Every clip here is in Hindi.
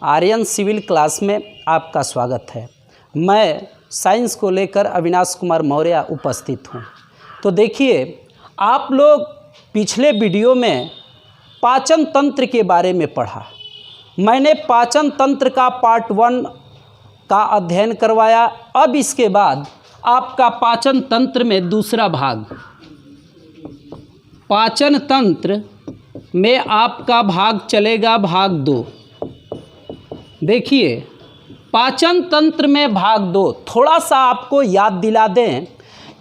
आर्यन सिविल क्लास में आपका स्वागत है। मैं साइंस को लेकर अविनाश कुमार मौर्य उपस्थित हूँ। तो देखिए, आप लोग पिछले वीडियो में पाचन तंत्र के बारे में पढ़ा। मैंने पाचन तंत्र का पार्ट 1 का अध्ययन करवाया। अब इसके बाद आपका पाचन तंत्र में दूसरा भाग, पाचन तंत्र में आपका भाग चलेगा भाग 2। देखिए, पाचन तंत्र में भाग 2 थोड़ा सा आपको याद दिला दें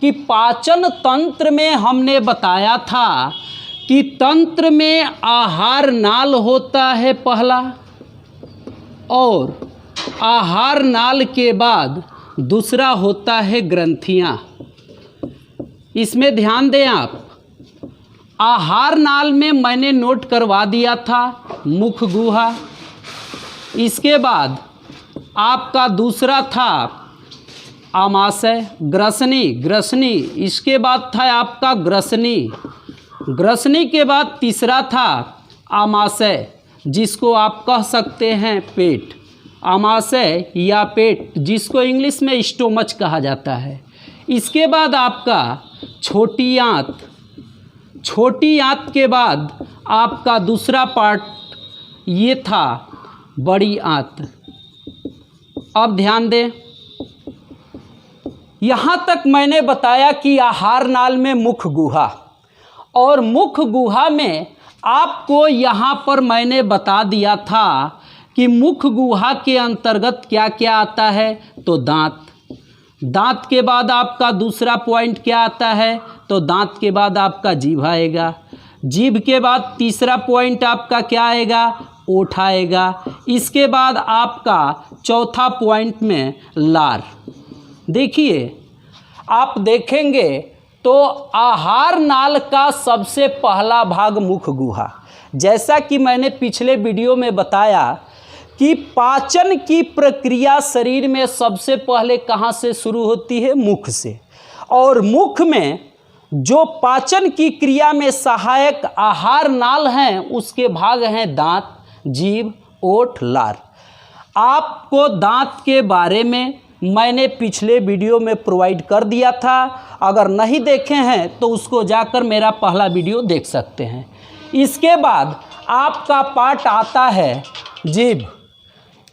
कि पाचन तंत्र में हमने बताया था कि तंत्र में आहार नाल होता है पहला, और आहार नाल के बाद दूसरा होता है ग्रंथियां। इसमें ध्यान दें आप, आहार नाल में मैंने नोट करवा दिया था मुख गुहा। इसके बाद आपका दूसरा था आमाशय, ग्रसनी। इसके बाद था आपका ग्रसनी के बाद तीसरा था आमाशय, जिसको आप कह सकते हैं पेट। आमाशय या पेट, जिसको इंग्लिश में स्टोमच कहा जाता है। इसके बाद आपका छोटी आंत के बाद आपका दूसरा पार्ट ये था बड़ी आंत। अब ध्यान दें, यहाँ तक मैंने बताया कि आहार नाल में मुख गुहा, और मुख गुहा में आपको यहाँ पर मैंने बता दिया था कि मुख गुहा के अंतर्गत क्या क्या आता है। तो दांत के बाद आपका दूसरा पॉइंट क्या आता है, तो दांत के बाद आपका जीभ आएगा। जीभ के बाद तीसरा पॉइंट आपका क्या आएगा, ओठ आएगा। इसके बाद आपका चौथा पॉइंट में लार। देखिए, आप देखेंगे तो आहार नाल का सबसे पहला भाग मुख गुहा। जैसा कि मैंने पिछले वीडियो में बताया कि पाचन की प्रक्रिया शरीर में सबसे पहले कहाँ से शुरू होती है, मुख से। और मुख में जो पाचन की क्रिया में सहायक आहार नाल हैं, उसके भाग हैं दांत, जीभ, ओठ, लार। आपको दांत के बारे में मैंने पिछले वीडियो में प्रोवाइड कर दिया था। अगर नहीं देखे हैं तो उसको जाकर मेरा पहला वीडियो देख सकते हैं। इसके बाद आपका पार्ट आता है जीभ।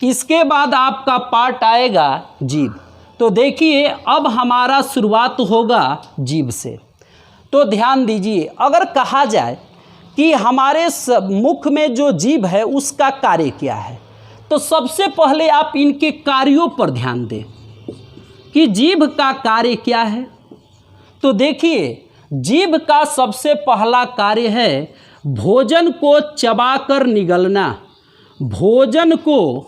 इसके बाद आपका पार्ट आएगा जीभ। तो देखिए, अब हमारा शुरुआत होगा जीभ से। तो ध्यान दीजिए, अगर कहा जाए कि हमारे मुख में जो जीभ है उसका कार्य क्या है, तो सबसे पहले आप इनके कार्यों पर ध्यान दें कि जीभ का कार्य क्या है। तो देखिए, जीभ का सबसे पहला कार्य है भोजन को चबाकर निगलना, भोजन को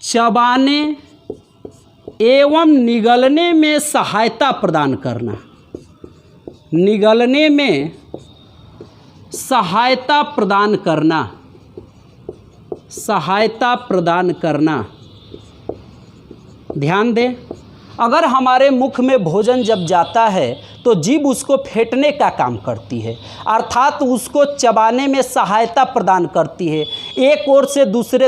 चबाने एवं निगलने में सहायता प्रदान करना, निगलने में सहायता प्रदान करना। ध्यान दें, अगर हमारे मुख में भोजन जब जाता है तो जीभ उसको फेंटने का काम करती है, अर्थात उसको चबाने में सहायता प्रदान करती है। एक ओर से दूसरे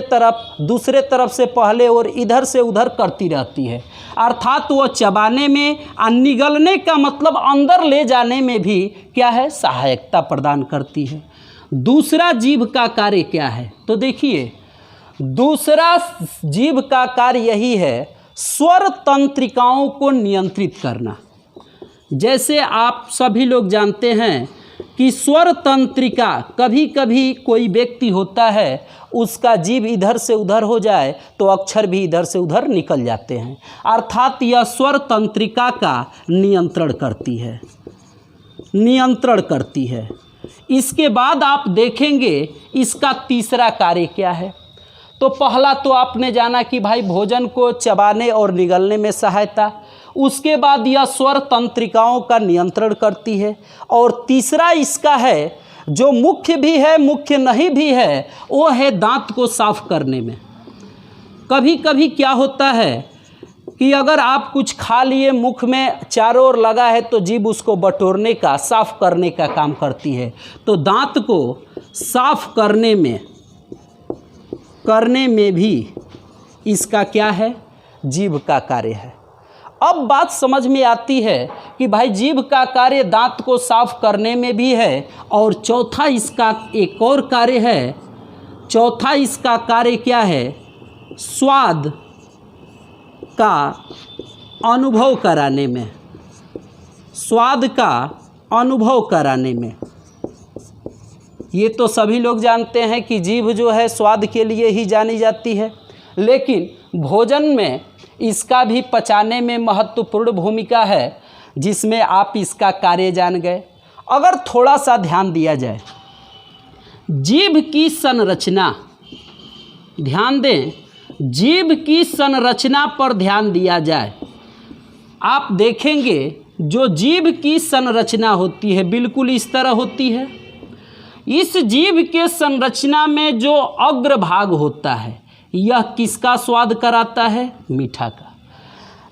तरफ से पहले और इधर से उधर करती रहती है, अर्थात वो चबाने में और निगलने का मतलब अंदर ले जाने में भी क्या है, सहायता प्रदान करती है। दूसरा जीभ का कार्य क्या है, तो देखिए, दूसरा जीभ का कार्य यही है स्वर तंत्रिकाओं को नियंत्रित करना। जैसे आप सभी लोग जानते हैं कि स्वर तंत्रिका, कभी कभी कोई व्यक्ति होता है उसका जीभ इधर से उधर हो जाए तो अक्षर भी इधर से उधर निकल जाते हैं, अर्थात यह स्वर तंत्रिका का नियंत्रण करती है। इसके बाद आप देखेंगे इसका तीसरा कार्य क्या है। तो पहला तो आपने जाना कि भाई भोजन को चबाने और निगलने में सहायता, उसके बाद यह स्वर तंत्रिकाओं का नियंत्रण करती है, और तीसरा इसका है जो मुख्य भी है मुख्य नहीं भी है, वो है दांत को साफ करने में। कभी कभी क्या होता है कि अगर आप कुछ खा लिए, मुख में चारों ओर लगा है, तो जीभ उसको बटोरने का, साफ करने का काम करती है। तो दांत को साफ करने में करने में भी इसका क्या है, जीभ का कार्य है। अब बात समझ में आती है कि भाई जीभ का कार्य दांत को साफ करने में भी है, और चौथा इसका एक और कार्य है, चौथा इसका कार्य क्या है, स्वाद का अनुभव कराने में, स्वाद का अनुभव कराने में। ये तो सभी लोग जानते हैं कि जीभ जो है स्वाद के लिए ही जानी जाती है, लेकिन भोजन में इसका भी पचाने में महत्वपूर्ण भूमिका है, जिसमें आप इसका कार्य जान गए। अगर थोड़ा सा ध्यान दिया जाए, जीभ की संरचना, ध्यान दें, जीभ की संरचना पर ध्यान दिया जाए, आप देखेंगे जो जीभ की संरचना होती है बिल्कुल इस तरह होती है। इस जीभ के संरचना में जो अग्रभाग होता है, यह किसका स्वाद कराता है, मीठा का,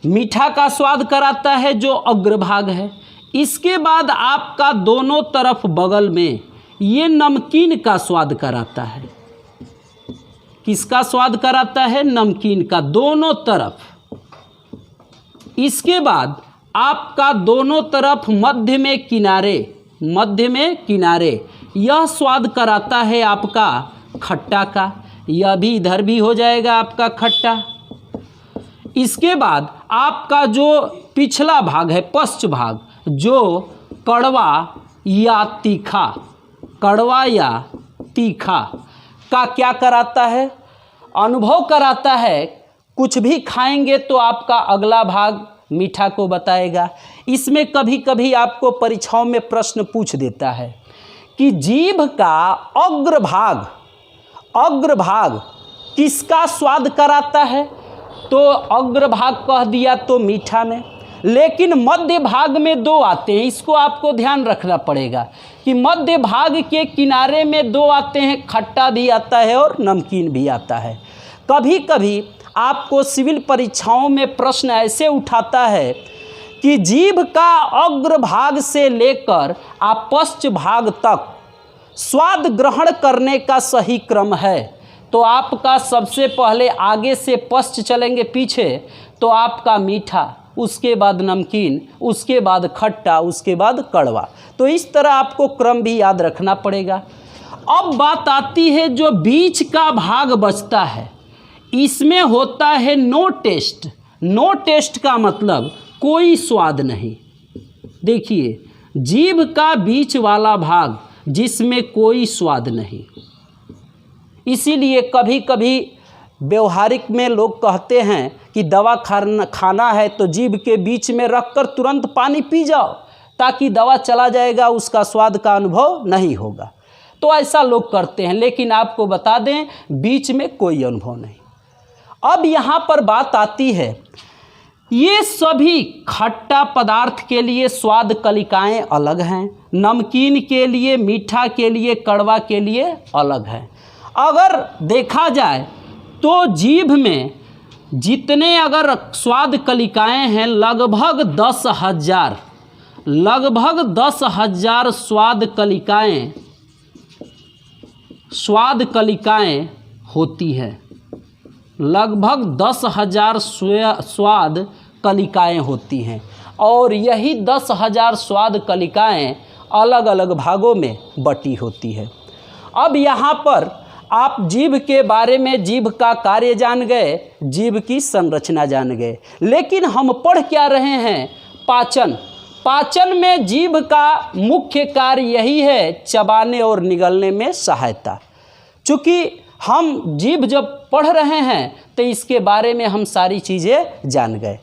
मीठा का स्वाद कराता है जो अग्रभाग है। इसके बाद आपका दोनों तरफ बगल में ये नमकीन का स्वाद कराता है। किसका स्वाद कराता है, नमकीन का, दोनों तरफ। इसके बाद आपका दोनों तरफ मध्य में किनारे, मध्य में किनारे, यह स्वाद कराता है आपका खट्टा का, यह भी इधर भी हो जाएगा आपका खट्टा। इसके बाद आपका जो पिछला भाग है, पश्च भाग, जो कड़वा या तीखा, कड़वा या तीखा का क्या कराता है, अनुभव कराता है। कुछ भी खाएंगे तो आपका अगला भाग मीठा को बताएगा। इसमें कभी कभी आपको परीक्षाओं में प्रश्न पूछ देता है कि जीभ का अग्रभाग, अग्रभाग किसका स्वाद कराता है, तो अग्रभाग कह दिया तो मीठा में, लेकिन मध्य भाग में दो आते हैं। इसको आपको ध्यान रखना पड़ेगा कि मध्य भाग के किनारे में दो आते हैं, खट्टा भी आता है और नमकीन भी आता है। कभी कभी आपको सिविल परीक्षाओं में प्रश्न ऐसे उठाता है कि जीभ का अग्रभाग से लेकर आप पश्च भाग तक स्वाद ग्रहण करने का सही क्रम है, तो आपका सबसे पहले आगे से पश्च चलेंगे पीछे, तो आपका मीठा, उसके बाद नमकीन, उसके बाद खट्टा, उसके बाद कड़वा। तो इस तरह आपको क्रम भी याद रखना पड़ेगा। अब बात आती है जो बीच का भाग बचता है, इसमें होता है नो टेस्ट। नो टेस्ट का मतलब कोई स्वाद नहीं। देखिए, जीभ का बीच वाला भाग जिसमें कोई स्वाद नहीं। इसीलिए कभी कभी व्यवहारिक में लोग कहते हैं कि दवा खाना है तो जीभ के बीच में रखकर तुरंत पानी पी जाओ, ताकि दवा चला जाएगा, उसका स्वाद का अनुभव नहीं होगा। तो ऐसा लोग करते हैं, लेकिन आपको बता दें बीच में कोई अनुभव नहीं। अब यहाँ पर बात आती है, ये सभी खट्टा पदार्थ के लिए स्वाद कलिकाएं अलग हैं, नमकीन के लिए, मीठा के लिए, कड़वा के लिए अलग है। अगर देखा जाए तो जीभ में जितने अगर स्वाद कलिकाएं हैं, लगभग 10,000, लगभग 10,000 स्वाद कलिकाएं होती हैं। लगभग 10,000 स्वाद कलिकाएं होती हैं, और यही 10,000 स्वाद कलिकाएं अलग अलग भागों में बटी होती है। अब यहाँ पर आप जीभ के बारे में, जीभ का कार्य जान गए, जीभ की संरचना जान गए, लेकिन हम पढ़ क्या रहे हैं, पाचन। पाचन में जीभ का मुख्य कार्य यही है, चबाने और निगलने में सहायता। चूँकि हम जीभ जब पढ़ रहे हैं तो इसके बारे में हम सारी चीज़ें जान गए।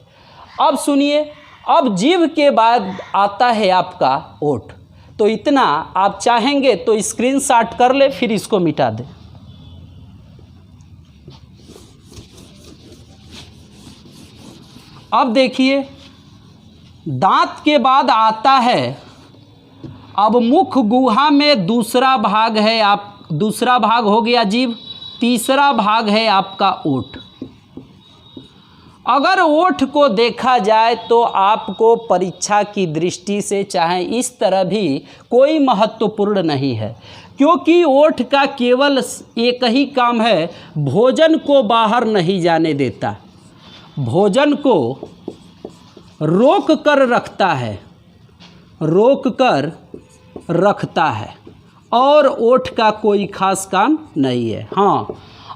अब सुनिए, अब जीभ के बाद आता है आपका ओठ। तो इतना आप चाहेंगे तो स्क्रीनशॉट कर ले, फिर इसको मिटा दें। अब देखिए, दांत के बाद आता है अब मुख गुहा में दूसरा भाग है, आप दूसरा भाग हो गया जीभ, तीसरा भाग है आपका ओठ। अगर ओठ को देखा जाए तो आपको परीक्षा की दृष्टि से चाहे इस तरह भी कोई महत्वपूर्ण नहीं है, क्योंकि ओठ का केवल एक ही काम है, भोजन को बाहर नहीं जाने देता, भोजन को रोक कर रखता है, रोक कर रखता है, और ओठ का कोई खास काम नहीं है। हाँ,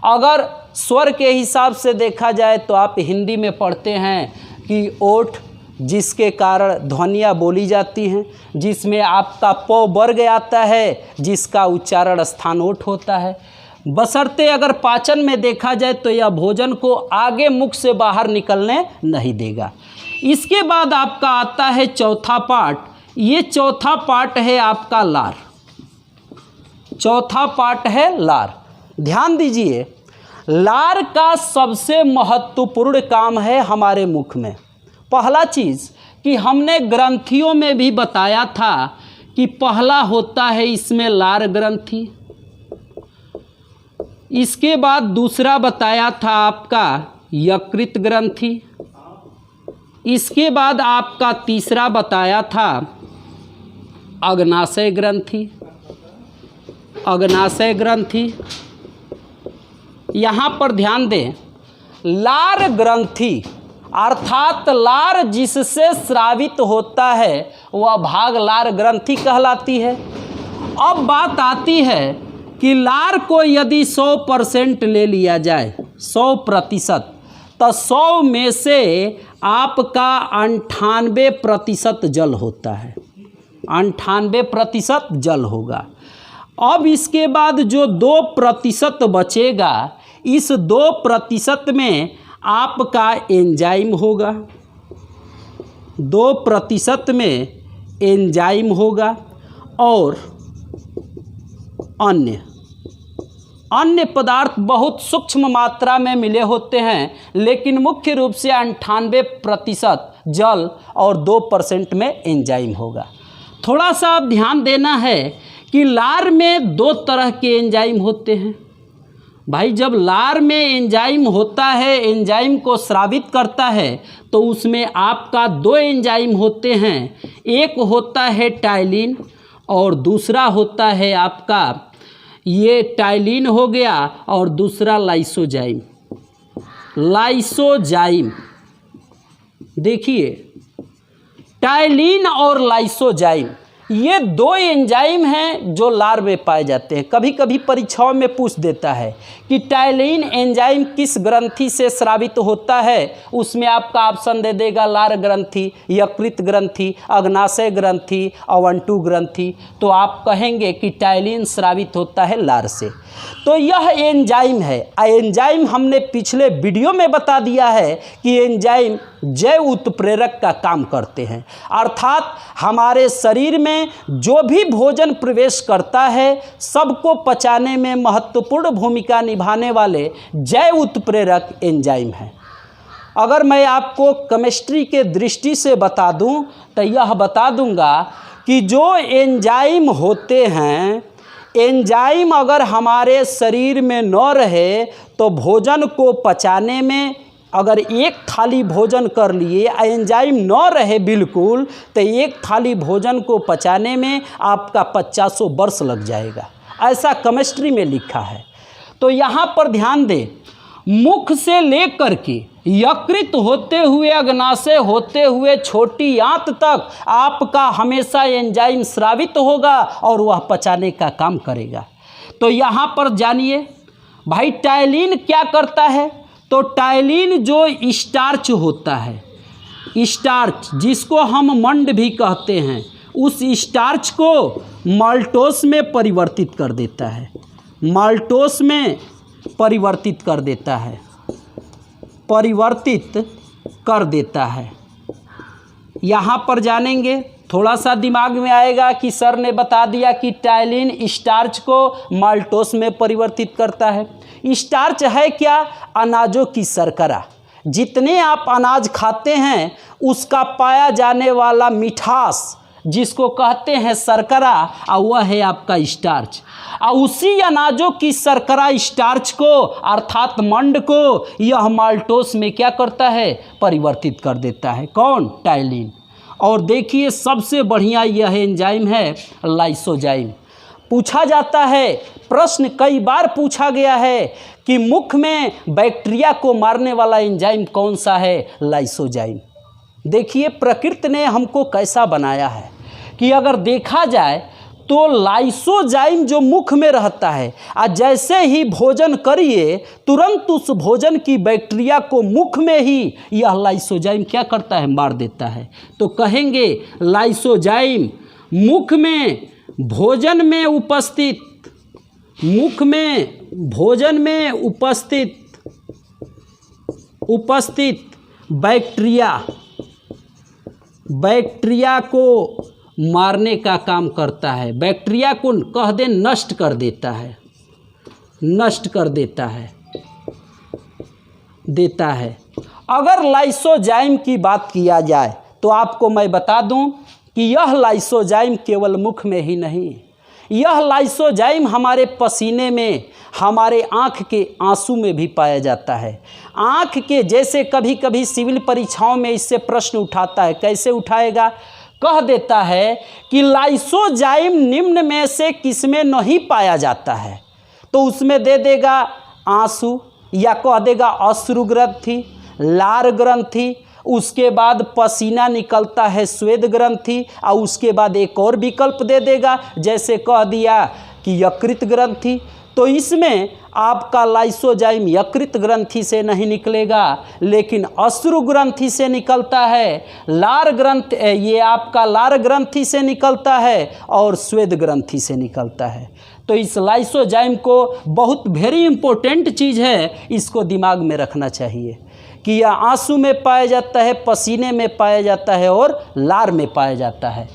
अगर स्वर के हिसाब से देखा जाए तो आप हिंदी में पढ़ते हैं कि ओठ जिसके कारण ध्वनियाँ बोली जाती हैं, जिसमें आपका प वर्ग आता है, जिसका उच्चारण स्थान ओठ होता है। बशर्ते अगर पाचन में देखा जाए तो यह भोजन को आगे मुख से बाहर निकलने नहीं देगा। इसके बाद आपका आता है चौथा पार्ट। ये चौथा पार्ट है आपका लार। चौथा पार्ट है लार। ध्यान दीजिए, लार का सबसे महत्वपूर्ण काम है हमारे मुख में। पहला चीज़ कि हमने ग्रंथियों में भी बताया था कि पहला होता है इसमें लार ग्रंथि। इसके बाद दूसरा बताया था आपका यकृत ग्रंथि। इसके बाद आपका तीसरा बताया था अग्नाशय ग्रंथि। अग्नाशय ग्रंथि। यहाँ पर ध्यान दें, लार ग्रंथि अर्थात लार जिससे स्रावित होता है वह भाग लार ग्रंथि कहलाती है। अब बात आती है कि लार को यदि 100% ले लिया जाए, 100%, तो 100 में से आपका 98% जल होता है। 98% जल होगा। अब इसके बाद जो 2% बचेगा, इस 2% में आपका एंजाइम होगा। 2% में एंजाइम होगा और अन्य पदार्थ बहुत सूक्ष्म मात्रा में मिले होते हैं, लेकिन मुख्य रूप से 98% जल और 2% में एंजाइम होगा। थोड़ा सा आप ध्यान देना है कि लार में 2 तरह के एंजाइम होते हैं। भाई, जब लार में एंजाइम होता है, एंजाइम को स्रावित करता है, तो उसमें आपका 2 एंजाइम होते हैं। एक होता है टाइलिन और दूसरा होता है आपका, ये टाइलिन हो गया, और दूसरा लाइसोजाइम। लाइसोजाइम देखिए, टाइलिन और लाइसोजाइम ये 2 एंजाइम हैं जो लार में पाए जाते हैं। कभी कभी परीक्षाओं में पूछ देता है कि टाइलिन एंजाइम किस ग्रंथि से स्रावित होता है, उसमें आपका ऑप्शन दे देगा लार ग्रंथि, यकृत ग्रंथि, अग्नाशय ग्रंथि, अवंटू ग्रंथि। तो आप कहेंगे कि टाइलिन स्रावित होता है लार से। तो यह एंजाइम है। एंजाइम हमने पिछले वीडियो में बता दिया है कि एंजाइम जैव उत्प्रेरक का काम करते हैं, अर्थात हमारे शरीर में जो भी भोजन प्रवेश करता है सबको पचाने में महत्वपूर्ण भूमिका निभाने वाले जैव उत्प्रेरक एंजाइम हैं। अगर मैं आपको केमिस्ट्री के दृष्टि से बता दूं तो यह बता दूंगा कि जो एंजाइम होते हैं, एंजाइम अगर हमारे शरीर में न रहे तो भोजन को पचाने में, अगर एक थाली भोजन कर लिए, एंजाइम न रहे बिल्कुल, तो एक थाली भोजन को पचाने में आपका 50 वर्ष लग जाएगा। ऐसा केमिस्ट्री में लिखा है। तो यहाँ पर ध्यान दें, मुख से लेकर के यकृत होते हुए, अग्नाशय होते हुए, छोटी आंत तक आपका हमेशा एंजाइम स्रावित होगा और वह पचाने का काम करेगा। तो यहाँ पर जानिए भाई, टाइलिन क्या करता है। तो टाइलिन जो स्टार्च होता है, स्टार्च जिसको हम मंड भी कहते हैं, उस स्टार्च को माल्टोस में परिवर्तित कर देता है। माल्टोस में परिवर्तित कर देता है, परिवर्तित कर देता है। यहाँ पर जानेंगे, थोड़ा सा दिमाग में आएगा कि सर ने बता दिया कि टाइलिन स्टार्च को माल्टोस में परिवर्तित करता है। स्टार्च है क्या? अनाजों की शर्करा। जितने आप अनाज खाते हैं उसका पाया जाने वाला मिठास जिसको कहते हैं शर्करा, और वह है आपका स्टार्च। और उसी अनाजों की शर्करा स्टार्च को अर्थात मंड को यह माल्टोस में क्या करता है? परिवर्तित कर देता है। कौन? टाइलिन। और देखिए सबसे बढ़िया यह एंजाइम है लाइसोजाइम। पूछा जाता है, प्रश्न कई बार पूछा गया है कि मुख में बैक्टीरिया को मारने वाला एंजाइम कौन सा है? लाइसोजाइम। देखिए प्रकृति ने हमको कैसा बनाया है कि अगर देखा जाए तो लाइसोजाइम जो मुख में रहता है, और जैसे ही भोजन करिए तुरंत उस भोजन की बैक्टीरिया को मुख में ही यह लाइसोजाइम क्या करता है? मार देता है। तो कहेंगे लाइसोजाइम मुख में भोजन में उपस्थित, मुख में भोजन में उपस्थित बैक्टीरिया को मारने का काम करता है। बैक्टीरिया को कह दे नष्ट कर देता है, नष्ट कर देता है। अगर लाइसोजाइम की बात किया जाए तो आपको मैं बता दूं कि यह लाइसोजाइम केवल मुख में ही नहीं, यह लाइसोजाइम हमारे पसीने में, हमारे आँख के आंसू में भी पाया जाता है। आँख के जैसे कभी कभी सिविल परीक्षाओं में इससे प्रश्न उठाता है, कैसे उठाएगा? कह देता है कि लाइसोजाइम निम्न में से किसमें नहीं पाया जाता है, तो उसमें दे देगा आंसू, या कह देगा अश्रु ग्रंथि, लार ग्रंथि, उसके बाद पसीना निकलता है स्वेद ग्रंथि, और उसके बाद एक और विकल्प दे देगा, जैसे कह दिया कि यकृत ग्रंथि। तो इसमें आपका लाइसोजाइम यकृत ग्रंथि से नहीं निकलेगा, लेकिन अश्रु ग्रंथि से निकलता है, लार ग्रंथ ये आपका लार ग्रंथि से निकलता है, और स्वेद ग्रंथि से निकलता है। तो इस लाइसोजाइम को बहुत वेरी इम्पोर्टेंट चीज़ है, इसको दिमाग में रखना चाहिए कि यह आंसू में पाया जाता है, पसीने में पाया जाता है और लार में पाया जाता है।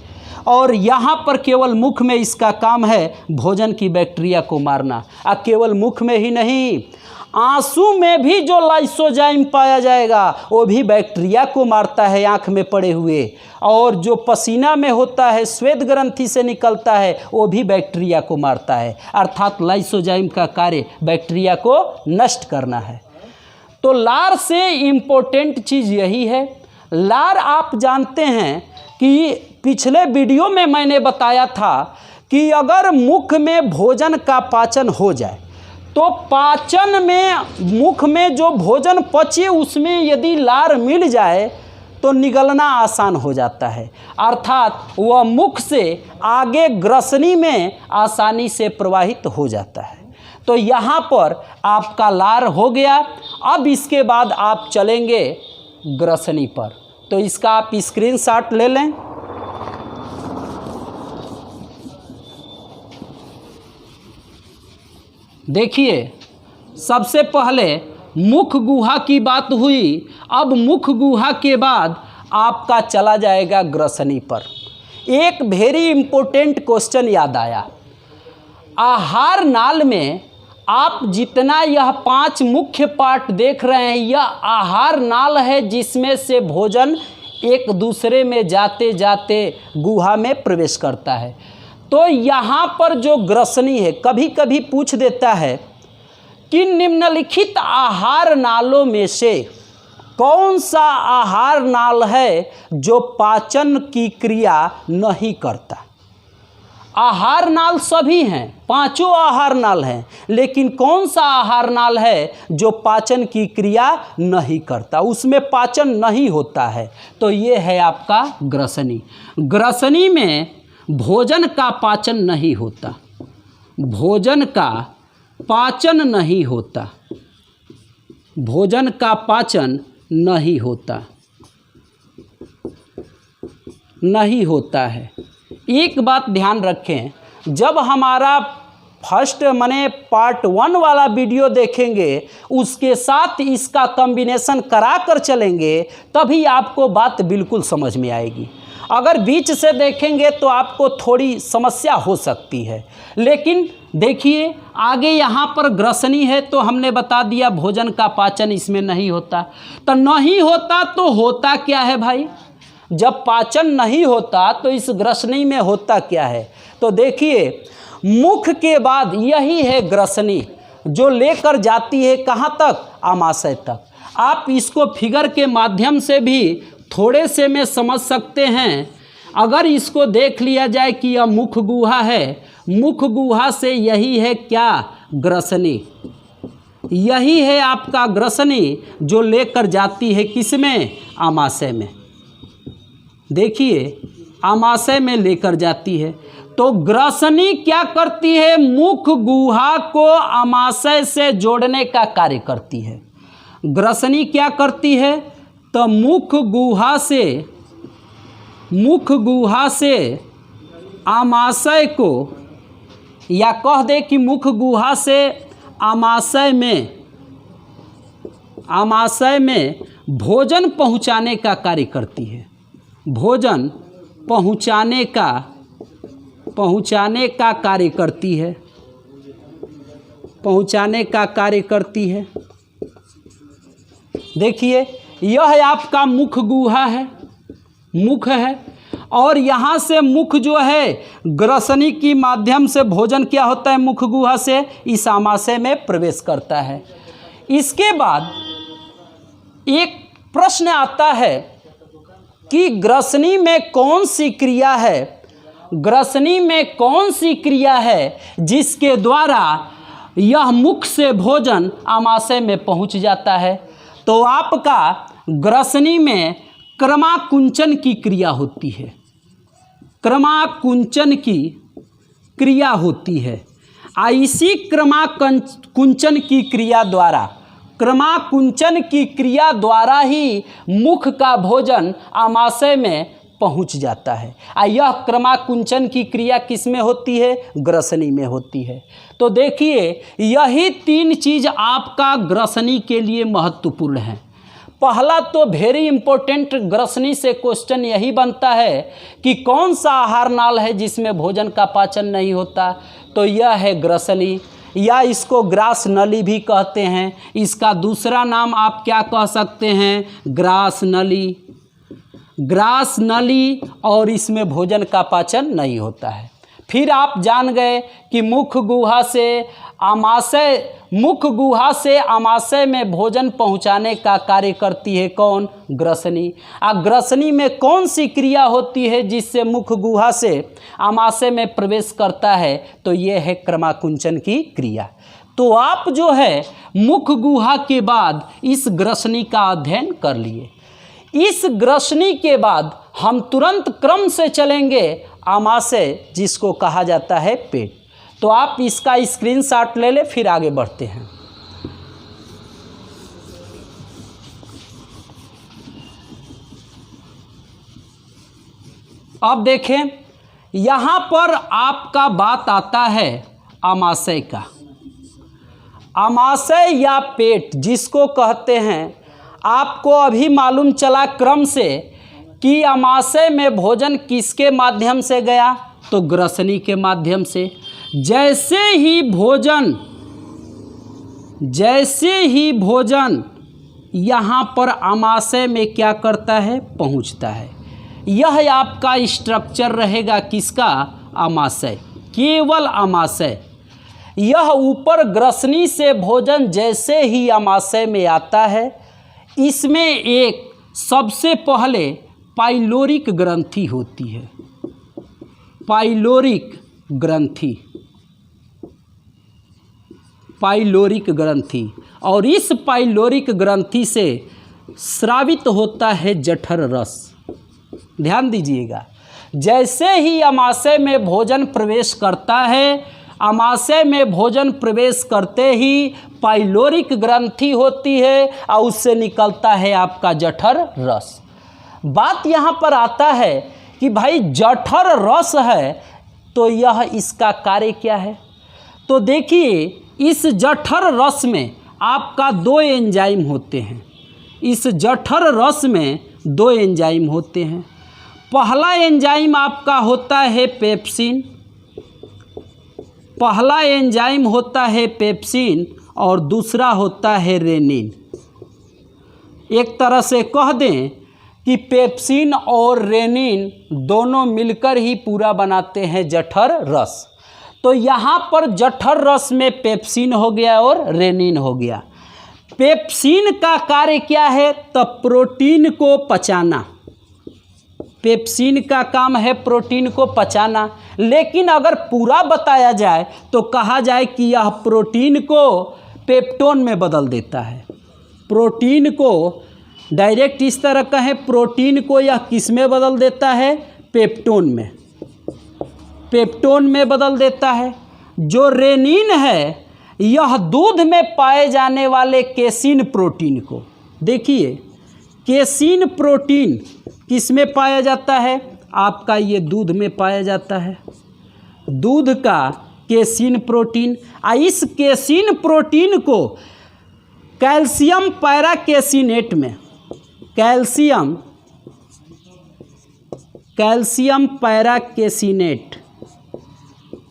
और यहाँ पर केवल मुख में इसका काम है भोजन की बैक्टीरिया को मारना। और केवल मुख में ही नहीं, आंसू में भी जो लाइसोजाइम पाया जाएगा वो भी बैक्टीरिया को मारता है आँख में पड़े हुए, और जो पसीना में होता है स्वेद ग्रंथि से निकलता है वो भी बैक्टीरिया को मारता है। अर्थात लाइसोजाइम का कार्य बैक्टीरिया को नष्ट करना है। तो लार से इम्पोर्टेंट चीज़ यही है। लार आप जानते हैं कि पिछले वीडियो में मैंने बताया था कि अगर मुख में भोजन का पाचन हो जाए तो पाचन में, मुख में जो भोजन पचे उसमें यदि लार मिल जाए तो निगलना आसान हो जाता है, अर्थात वह मुख से आगे ग्रसनी में आसानी से प्रवाहित हो जाता है। तो यहाँ पर आपका लार हो गया। अब इसके बाद आप चलेंगे ग्रसनी पर, तो इसका आप स्क्रीनशॉट ले लें। देखिए सबसे पहले मुख गुहा की बात हुई, अब मुख गुहा के बाद आपका चला जाएगा ग्रसनी पर। एक वेरी इम्पोर्टेंट क्वेश्चन याद आया। आहार नाल में आप जितना यह 5 मुख्य पार्ट देख रहे हैं, यह आहार नाल है जिसमें से भोजन एक दूसरे में जाते जाते गुहा में प्रवेश करता है। तो यहाँ पर जो ग्रसनी है, कभी कभी पूछ देता है कि निम्नलिखित आहार नालों में से कौन सा आहार नाल है जो पाचन की क्रिया नहीं करता। आहार नाल सभी हैं, 5 आहार नाल हैं, लेकिन कौन सा आहार नाल है जो पाचन की क्रिया नहीं करता, उसमें पाचन नहीं होता है। तो ये है आपका ग्रसनी। ग्रसनी में भोजन का पाचन नहीं होता, भोजन का पाचन नहीं होता, भोजन का पाचन नहीं होता, नहीं होता है। एक बात ध्यान रखें, जब हमारा फर्स्ट माने पार्ट 1 वाला वीडियो देखेंगे उसके साथ इसका कॉम्बिनेशन करा कर चलेंगे, तभी आपको बात बिल्कुल समझ में आएगी। अगर बीच से देखेंगे तो आपको थोड़ी समस्या हो सकती है। लेकिन देखिए आगे यहाँ पर ग्रसनी है तो हमने बता दिया भोजन का पाचन इसमें नहीं होता। तो नहीं होता तो होता क्या है भाई? जब पाचन नहीं होता तो इस ग्रसनी में होता क्या है? तो देखिए मुख के बाद यही है ग्रसनी, जो लेकर जाती है कहाँ तक? आमाशय तक। आप इसको फिगर के माध्यम से भी थोड़े से में समझ सकते हैं। अगर इसको देख लिया जाए कि यह मुख गुहा है मुख गुहा से यही है क्या, ग्रसनी। यही है आपका ग्रसनी जो लेकर जाती है किसमें, आमाशय में। देखिए आमाशय में लेकर जाती है। तो ग्रसनी क्या करती है, मुख गुहा को आमाशय से जोड़ने का कार्य करती है। ग्रसनी क्या करती है, तो मुख गुहा से आमाशय को, या कह दे कि मुख गुहा से आमाशय में भोजन पहुंचाने का कार्य करती है। भोजन पहुंचाने का कार्य करती है। पहुंचाने का कार्य करती है। देखिए यह आपका मुख गुहा है, मुख है, और यहाँ से मुख जो है ग्रसनी की माध्यम से भोजन क्या होता है, मुख गुहा से इस आमाशय में प्रवेश करता है। इसके बाद एक प्रश्न आता है कि ग्रसनी में कौन सी क्रिया है, ग्रसनी में कौन सी क्रिया है जिसके द्वारा यह मुख से भोजन आमाशय में पहुंच जाता है। तो आपका ग्रसनी में क्रमाकुंचन की क्रिया होती है। क्रमाकुंचन की क्रिया होती है। इसी क्रमाकुंचन की क्रिया द्वारा ही मुख का भोजन आमाशय में पहुंच जाता है। यह क्रमाकुंचन की क्रिया किस में होती है, ग्रसनी में होती है। तो देखिए यही तीन चीज़ आपका ग्रसनी के लिए महत्वपूर्ण है। पहला तो वेरी इंपॉर्टेंट ग्रसनी से क्वेश्चन यही बनता है कि कौन सा आहार नाल है जिसमें भोजन का पाचन नहीं होता, तो यह है ग्रसनी, या इसको ग्रास नली भी कहते हैं। इसका दूसरा नाम आप क्या कह सकते हैं, ग्रास नली। ग्रास नली, और इसमें भोजन का पाचन नहीं होता है। फिर आप जान गए कि मुख गुहा से आमाशय में भोजन पहुंचाने का कार्य करती है कौन, ग्रसनी। ग्रसनी में कौन सी क्रिया होती है जिससे मुख गुहा से आमाशय में प्रवेश करता है, तो ये है क्रमाकुंचन की क्रिया। तो आप जो है मुख गुहा के बाद इस ग्रसनी का अध्ययन कर लिए। इस ग्रसनी के बाद हम तुरंत क्रम से चलेंगे आमाशय, जिसको कहा जाता है पेट। तो आप इसका स्क्रीनशॉट ले लें, फिर आगे बढ़ते हैं। अब देखें यहाँ पर आपका बात आता है आमाशय का। आमाशय या पेट जिसको कहते हैं, आपको अभी मालूम चला क्रम से कि आमाशय में भोजन किसके माध्यम से गया, तो ग्रसनी के माध्यम से। जैसे ही भोजन यहाँ पर आमाशय में क्या करता है, पहुँचता है। यह आपका स्ट्रक्चर रहेगा किसका, आमाशय, केवल आमाशय। यह ऊपर ग्रसनी से भोजन जैसे ही आमाशय में आता है, इसमें एक सबसे पहले पाइलोरिक ग्रंथि होती है। पाइलोरिक ग्रंथि, और इस पाइलोरिक ग्रंथि से स्रावित होता है जठर रस। ध्यान दीजिएगा, जैसे ही आमाशय में भोजन प्रवेश करता है, आमाशय में भोजन प्रवेश करते ही पाइलोरिक ग्रंथि होती है और उससे निकलता है आपका जठर रस। बात यहाँ पर आता है कि भाई जठर रस है, तो यह इसका कार्य क्या है। तो देखिए इस जठर रस में आपका दो एंजाइम होते हैं। इस जठर रस में दो एंजाइम होते हैं। पहला एंजाइम आपका होता है पेप्सिन। पहला एंजाइम होता है पेप्सिन और दूसरा होता है रेनिन। एक तरह से कह दें कि पेप्सिन और रेनिन दोनों मिलकर ही पूरा बनाते हैं जठर रस। तो यहाँ पर जठर रस में पेप्सिन हो गया और रेनिन हो गया। पेप्सिन का कार्य क्या है, तो प्रोटीन को पचाना। पेप्सिन का काम है प्रोटीन को पचाना, लेकिन अगर पूरा बताया जाए तो कहा जाए कि यह प्रोटीन को पेप्टोन में बदल देता है। प्रोटीन को डायरेक्ट इस तरह कहें, प्रोटीन को यह किस में बदल देता है? पेप्टोन में, पेप्टोन में बदल देता है। जो रेनिन है यह दूध में पाए जाने वाले केसिन प्रोटीन को, देखिए केसिन प्रोटीन किस में पाया जाता है? आपका ये दूध में पाया जाता है, दूध का केसिन प्रोटीन। इस केसिन प्रोटीन को कैल्शियम पैराकेसिनेट में, कैल्शियम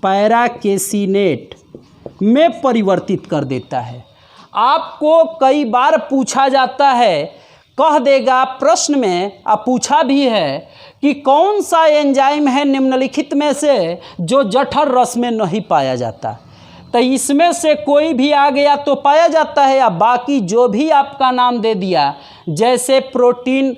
पैराकेसिनेट में परिवर्तित कर देता है। आपको कई बार पूछा जाता है, कह देगा प्रश्न में, पूछा भी है कि कौन सा एंजाइम है निम्नलिखित में से जो जठर रस में नहीं पाया जाता? तो इसमें से कोई भी आ गया तो पाया जाता है, या बाकी जो भी आपका नाम दे दिया, जैसे प्रोटीन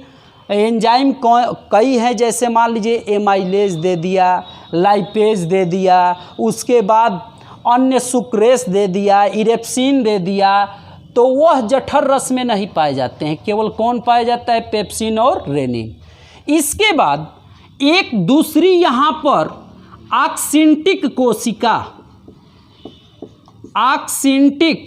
एंजाइम कई हैं, जैसे मान लीजिए एमाइलेज दे दिया, लाइपेज दे दिया, उसके बाद अन्य सुक्रेस दे दिया, इरेप्सिन दे दिया, तो वह जठर रस में नहीं पाए जाते हैं। केवल कौन पाया जाता है? पेप्सिन और रेनिन। इसके बाद एक दूसरी यहाँ पर ऑक्सिंटिक कोशिका, ऑक्सिंटिक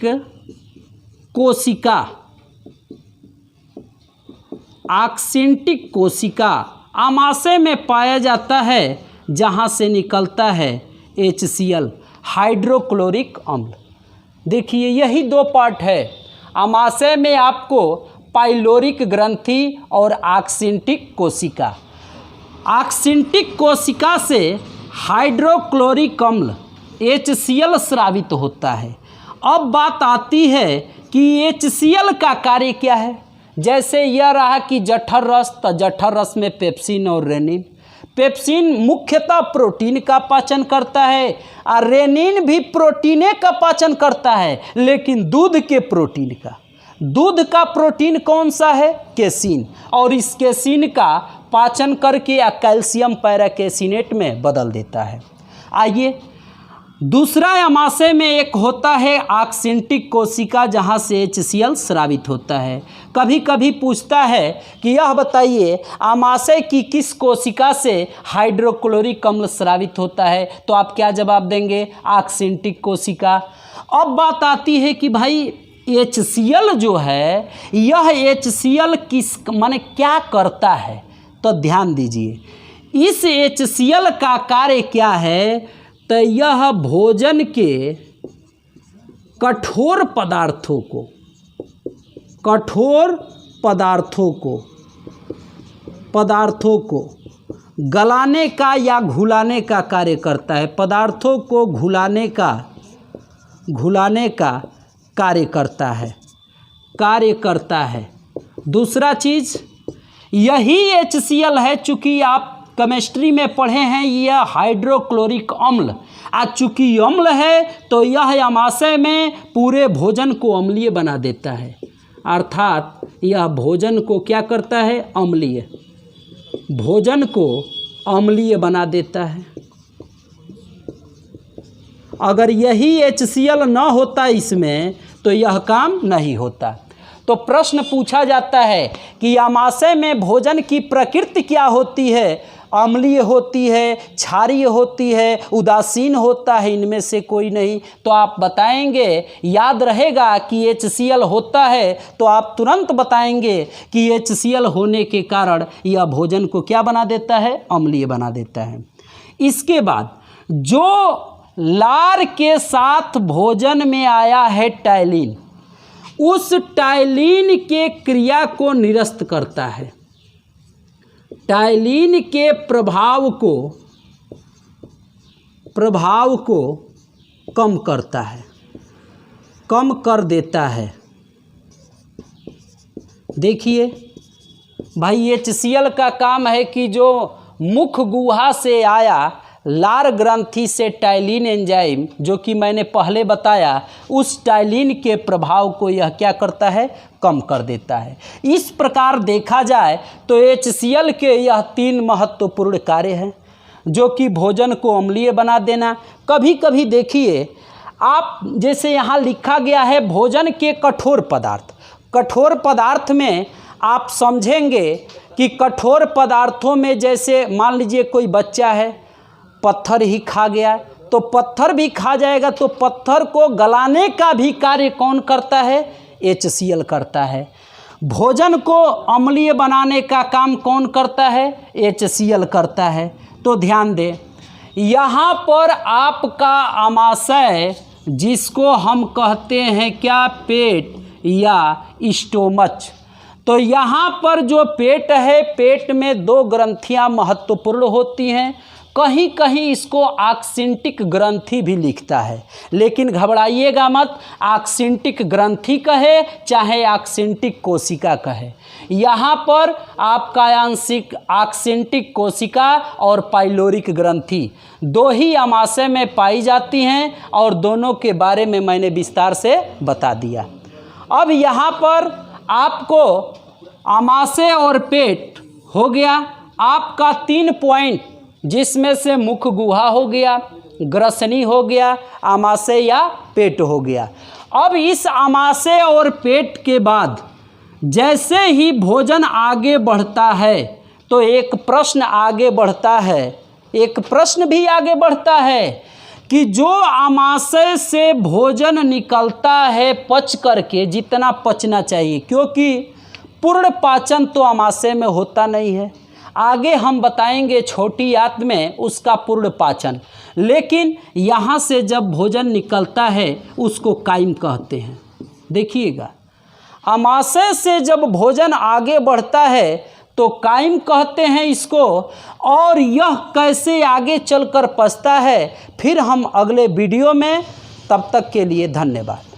कोशिका आमाशय में पाया जाता है, जहाँ से निकलता है HCl, हाइड्रोक्लोरिक अम्ल। देखिए यही दो पार्ट है, आमाशय में आपको पाइलोरिक ग्रंथि और ऑक्सिंटिक कोशिका। ऑक्सिंटिक कोशिका से हाइड्रोक्लोरिक अम्ल HCl स्रावित होता है। अब बात आती है कि HCl का कार्य क्या है। जैसे यह रहा कि जठर रस, तो जठर रस में पेप्सिन और रेनिन। पेप्सिन मुख्यतः प्रोटीन का पाचन करता है और रेनिन भी प्रोटीने का पाचन करता है, लेकिन दूध के प्रोटीन का। दूध का प्रोटीन कौन सा है? केसिन। और इस केसिन का पाचन करके या कैल्शियम पैराकेसिनेट में बदल देता है। आइए दूसरा आमाशय में एक होता है ऑक्सिंटिक कोशिका, जहाँ से HCl स्रावित होता है। कभी कभी पूछता है कि यह बताइए आमाशय की किस कोशिका से हाइड्रोक्लोरिक अम्ल स्रावित होता है, तो आप क्या जवाब देंगे? ऑक्सिंटिक कोशिका। अब बात आती है कि भाई HCl जो है, यह HCl किस माने क्या करता है? तो ध्यान दीजिए, इस HCl का कार्य क्या है? तो यह भोजन के कठोर पदार्थों को गलाने का या घुलाने का कार्य करता है। पदार्थों को घुलाने का कार्य करता है। दूसरा चीज़ यही HCl है, चूँकि आप केमिस्ट्री में पढ़े हैं, यह हाइड्रोक्लोरिक अम्ल। चूँकि अम्ल है तो यह आमाशय में पूरे भोजन को अम्लीय बना देता है, अर्थात यह भोजन को क्या करता है? अम्लीय, भोजन को अम्लीय बना देता है। अगर यही HCl ना होता इसमें तो यह काम नहीं होता। तो प्रश्न पूछा जाता है कि आमाशय में भोजन की प्रकृति क्या होती है? अम्लीय होती है, क्षारीय होती है, उदासीन होता है, इनमें से कोई नहीं। तो आप बताएंगे, याद रहेगा कि HCl होता है तो आप तुरंत बताएंगे कि HCl होने के कारण यह भोजन को क्या बना देता है? अम्लीय बना देता है। इसके बाद जो लार के साथ भोजन में आया है टाइलिन, उस टाइलिन के क्रिया को निरस्त करता है, टाइलिन के प्रभाव को कम करता है, कम कर देता है। देखिए भाई HCl का काम है कि जो मुख गुहा से आया लार ग्रंथि से टाइलिन एंजाइम, जो कि मैंने पहले बताया, उस टाइलिन के प्रभाव को यह क्या करता है, कम कर देता है। इस प्रकार देखा जाए तो HCl के यह 3 महत्वपूर्ण कार्य हैं, जो कि भोजन को अम्लीय बना देना। कभी कभी देखिए आप, जैसे यहाँ लिखा गया है भोजन के कठोर पदार्थ। कठोर पदार्थ में आप समझेंगे कि कठोर पदार्थों में जैसे मान लीजिए कोई बच्चा है, पत्थर ही खा गया, तो पत्थर भी खा जाएगा, तो पत्थर को गलाने का भी कार्य कौन करता है, HCl करता है। भोजन को अम्लीय बनाने का काम कौन करता है, HCl करता है। तो ध्यान दें, यहाँ पर आपका आमाशय, जिसको हम कहते हैं क्या, पेट या स्टोमच, तो यहाँ पर जो पेट है, पेट में 2 ग्रंथियाँ महत्वपूर्ण होती हैं। कहीं कहीं इसको आक्सिंटिक ग्रंथि भी लिखता है, लेकिन घबराइएगा मत, आक्सिंटिक ग्रंथि कहे चाहे आक्सिंटिक कोशिका कहे, यहाँ पर आपका आंशिक आक्सिंटिक कोशिका और पाइलोरिक ग्रंथि 2 ही आमाशय में पाई जाती हैं, और दोनों के बारे में मैंने विस्तार से बता दिया। अब यहाँ पर आपको आमाशय और पेट हो गया आपका 3 पॉइंट, जिसमें से मुख गुहा हो गया, ग्रसनी हो गया, आमाशय या पेट हो गया। अब इस आमाशय और पेट के बाद जैसे ही भोजन आगे बढ़ता है, तो एक प्रश्न आगे बढ़ता है, एक प्रश्न भी आगे बढ़ता है कि जो आमाशय से भोजन निकलता है पच करके, जितना पचना चाहिए, क्योंकि पूर्ण पाचन तो आमाशय में होता नहीं है, आगे हम बताएंगे छोटी आंत में उसका पूर्ण पाचन, लेकिन यहाँ से जब भोजन निकलता है उसको काइम कहते हैं। देखिएगा, आमाशय से जब भोजन आगे बढ़ता है तो काइम कहते हैं इसको, और यह कैसे आगे चलकर पचता है फिर हम अगले वीडियो में। तब तक के लिए धन्यवाद।